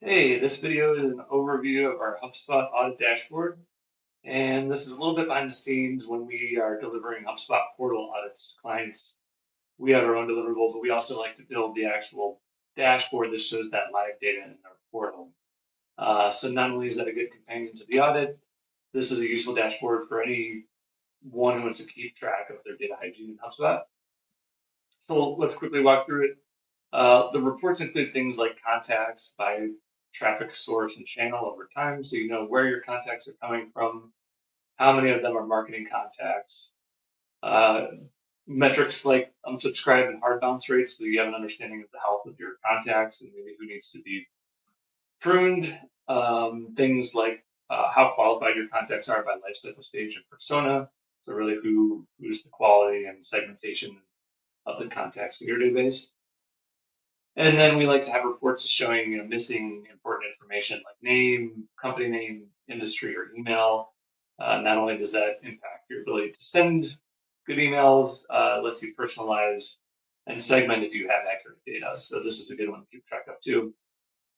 Hey, this video is an overview of our HubSpot Audit dashboard, and this is a little bit behind the scenes when we are delivering HubSpot portal audits to clients. We have our own deliverables, but we also like to build the actual dashboard that shows that live data in our portal. So not only is that a good companion to the audit, this is a useful dashboard for anyone who wants to keep track of their data hygiene in HubSpot. So let's quickly walk through it. The reports include things like contacts by traffic source and channel over time, so you know where your contacts are coming from, how many of them are marketing contacts, uh, metrics like unsubscribed and hard bounce rates, so you have an understanding of the health of your contacts and maybe who needs to be pruned. Things like how qualified your contacts are by lifecycle stage and persona, so really who's the quality and segmentation of the contacts in your database. And then we like to have reports showing, missing important information like name, company name, industry, or email. Not only does that impact your ability to send good emails, lets you personalize and segment if you have accurate data. So this is a good one to keep track of too.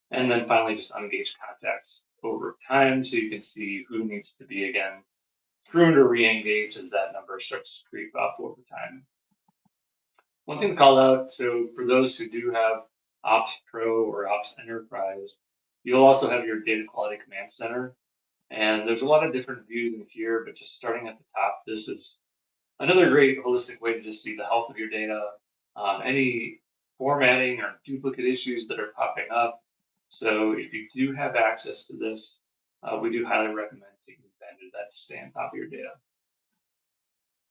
And then finally, just unengaged contacts over time, so you can see who needs to be again pruned or re-engaged as that number starts to creep up over time. One thing to call out, so for those who do have Ops Pro or Ops Enterprise, you'll also have your data quality command center. And there's a lot of different views in here, but just starting at the top, this is another great holistic way to just see the health of your data, any formatting or duplicate issues that are popping up. So if you do have access to this, we do highly recommend taking advantage of that to stay on top of your data.